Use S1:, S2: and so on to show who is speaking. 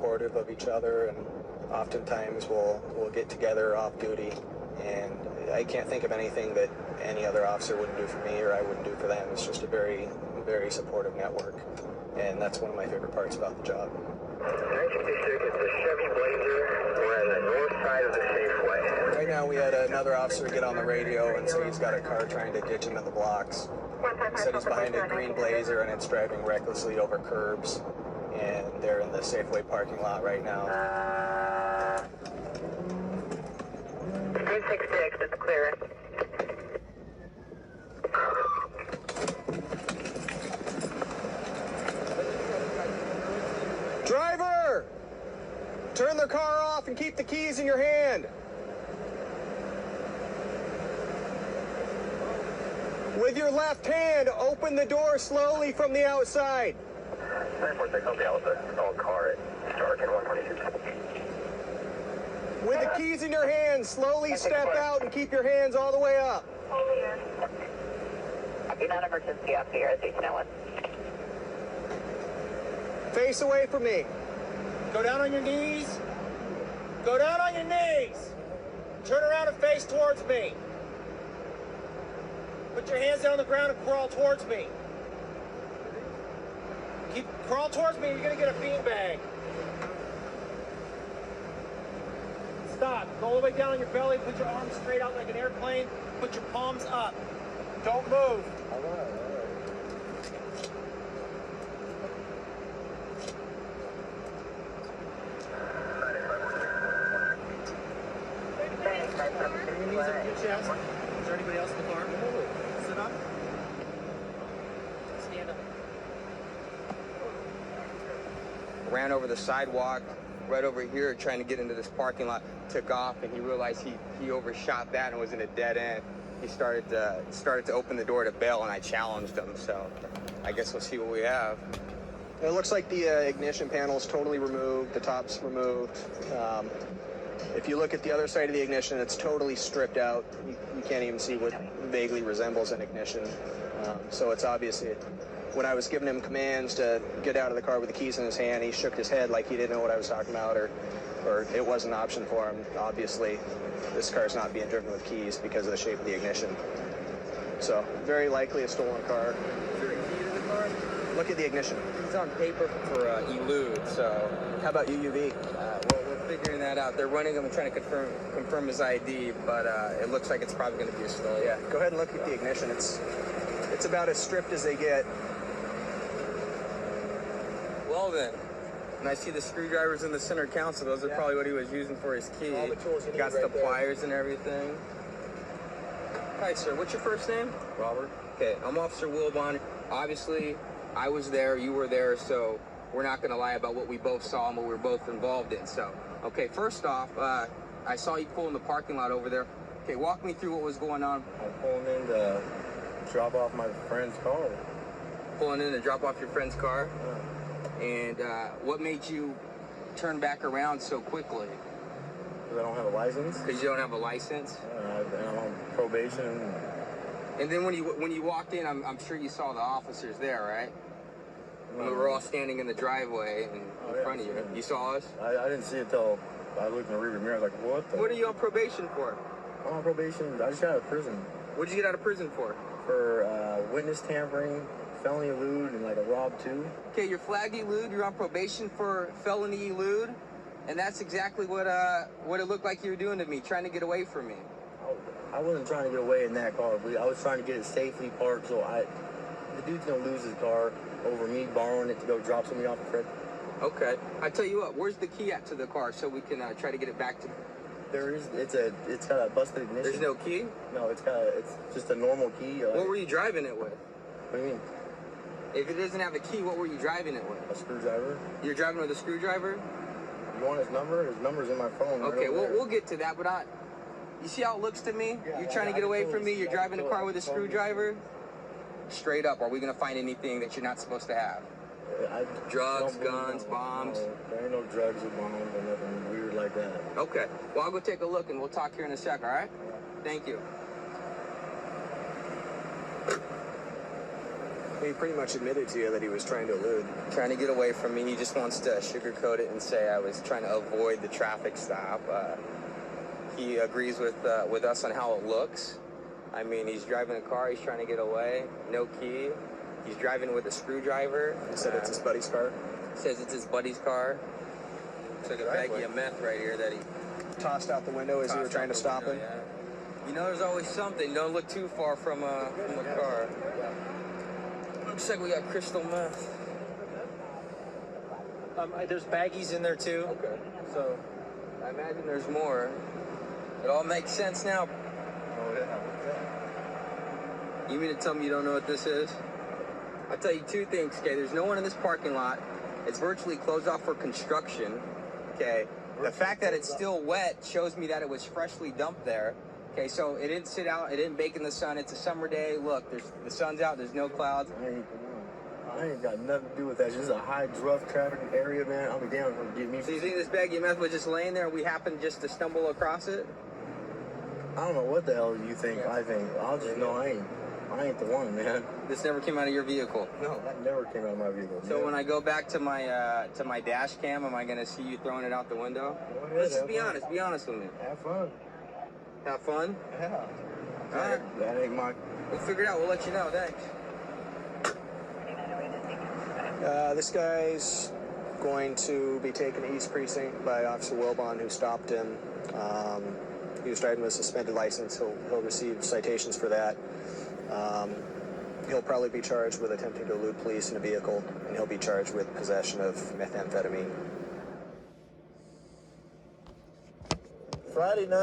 S1: supportive of each other, and oftentimes we'll get together off duty. And I can't think of anything that any other officer wouldn't do for me or I wouldn't do for them. It's just a very, very supportive network, and that's one of my favorite parts about the job.
S2: 956, it's a Chevy Blazer. We're at the north side of the Safeway.
S1: Right now we had another officer get on the radio and say he's got a car trying to ditch into the blocks. He said he's behind a green Blazer and it's driving recklessly over curbs, and they're in the Safeway parking lot right now.
S2: 966, it's clear.
S1: Driver! Turn the car off and keep the keys in your hand. With your left hand, open the door slowly from the outside.
S2: 946, I'll be out with the stalled car at Stark and 122.
S1: With the keys in your hand, slowly step out and keep your hands all the way up.
S2: Copy, non-emergency up here at 891.
S1: Face away from me.
S3: Go down on your knees. Go down on your knees. Turn around and face towards me. Put your hands down on the ground and crawl towards me. Crawl towards me, you're gonna get a beanbag. Stop. Go all the way down on your belly. Put your arms straight out like an airplane. Put your palms up. Don't move.
S1: All right.
S3: Bring your knees up to your chest. Is there anybody else in the car? Sit up. Stand up.
S4: Ran over the sidewalk right over here trying to get into this parking lot, took off, and he realized he overshot that and was in a dead end. He started to open the door to bail, and I challenged him, so I guess we'll see what we have.
S1: It looks like the ignition panel is totally removed, the top's removed. If you look at the other side of the ignition, it's totally stripped out. You can't even see what vaguely resembles an ignition. So it's obviously, when I was giving him commands to get out of the car with the keys in his hand, he shook his head like he didn't know what I was talking about, or it was an option for him. Obviously, this car's not being driven with keys because of the shape of the ignition. So very likely a stolen car.
S4: Is there a key to the car?
S1: Look at the ignition.
S4: It's on paper for elude, so
S1: How about UUV?
S4: well, we're figuring that out. They're running him and trying to confirm his ID, but it looks like it's probably going to be a stolen.
S1: Yeah, go ahead and look at the ignition. It's about as stripped as they get.
S4: Well then, and I see the screwdrivers in the center console. Those are
S1: Yeah.
S4: probably what he was using for his key.
S1: All the tools you need
S4: Got
S1: right
S4: the
S1: there.
S4: pliers and everything. Hi, sir. What's your first name?
S5: Robert?
S4: Okay, I'm Officer Wilbon. Obviously, I was there, you were there, so we're not going to lie about what we both saw and what we were both involved in. So, okay, first off, I saw you pull in the parking lot over there. Okay, walk me through what was going on.
S5: I'm pulling in to drop off my friend's car.
S4: Pulling in to drop off your friend's car. And what made you turn back around so quickly?
S5: Because I don't have a license.
S4: Because you don't have a license?
S5: And I'm on probation.
S4: And then when you walked in, I'm sure you saw the officers there, right? When we were all standing in the driveway in front of you. You saw us?
S5: I didn't see it till I looked in the rearview mirror. I was like, what the?
S4: What are you on probation for?
S5: I'm on probation. I just got out of prison
S4: What did you get out of prison for?
S5: for witness tampering, felony elude, and like a rob too.
S4: Okay, you're flagged elude. You're on probation for felony elude. And that's exactly what it looked like you were doing to me, trying to get away from me.
S5: I wasn't trying to get away in that car, but I was trying to get it safely parked so the dude's gonna lose his car over me borrowing it to go drop somebody off a Fred.
S4: Okay. I tell you what, where's the key at to the car so we can try to get it back to...
S5: It's got a busted ignition.
S4: There's no key?
S5: No, it's just a normal key.
S4: What were you driving it with?
S5: What do you mean?
S4: If it doesn't have a key, what were you driving it with?
S5: A screwdriver?
S4: You're driving with a screwdriver?
S5: You want his number? His number's in my phone.
S4: Okay,
S5: right over there.
S4: we'll get to that, but you see how it looks to me?
S5: Yeah,
S4: You're trying to
S5: I
S4: get away
S5: can
S4: from me,
S5: totally
S4: you're
S5: see.
S4: driving a car with a
S5: I can totally
S4: screwdriver? Straight up, are we gonna find anything that you're not supposed to have? Drugs,
S5: don't believe
S4: guns, bombs?
S5: No, there ain't no drugs or bombs or nothing weird like that.
S4: Okay, well I'll go take a look and we'll talk here in a sec, alright? Thank you.
S1: He pretty much admitted to you that he was trying to elude.
S4: Trying to get away from me. He just wants to sugarcoat it and say I was trying to avoid the traffic stop. He agrees with us on how it looks. I mean, he's driving a car. He's trying to get away. No key. He's driving with a screwdriver.
S1: He said it's his buddy's car.
S4: Says it's his buddy's car. Took a baggie of meth right here that he
S1: Tossed out the window as you were
S4: tossed
S1: trying
S4: out
S1: to
S4: the
S1: stop
S4: window,
S1: him.
S4: yeah. You know, there's always something. Don't look too far from a car. Looks like we got crystal meth.
S3: There's baggies in there too.
S4: Okay. So, I imagine there's more. It all makes sense now.
S5: Oh yeah, what's that?
S4: You mean to tell me you don't know what this is? I'll tell you two things, okay? There's no one in this parking lot. It's virtually closed off for construction, okay? The fact that it's still wet shows me that it was freshly dumped there. Okay, so it didn't sit out, it didn't bake in the sun. It's a summer day. Look, the sun's out, there's no clouds.
S5: I ain't got nothing to do with that. It's just a high, rough traffic area, man. I'll be down for get me.
S4: So you think this baggie of meth was just laying there and we happened just to stumble across it?
S5: I don't know what the hell you think. I think I'll just know I ain't the one, man.
S4: This never came out of your vehicle.
S5: No, that never came out of my vehicle.
S4: So when I go back to my dash cam, am I gonna see you throwing it out the window?
S5: Go ahead,
S4: Let's just
S5: have
S4: be
S5: fun.
S4: honest. Be honest with me.
S5: Have fun.
S4: Have fun.
S5: Yeah.
S4: All right.
S5: That ain't my.
S4: We'll figure it out. We'll let you know. Thanks.
S1: This guy's going to be taken to East Precinct by Officer Wilbon, who stopped him. He was driving with a suspended license. He'll receive citations for that. He'll probably be charged with attempting to elude police in a vehicle, and he'll be charged with possession of methamphetamine.
S3: Friday night.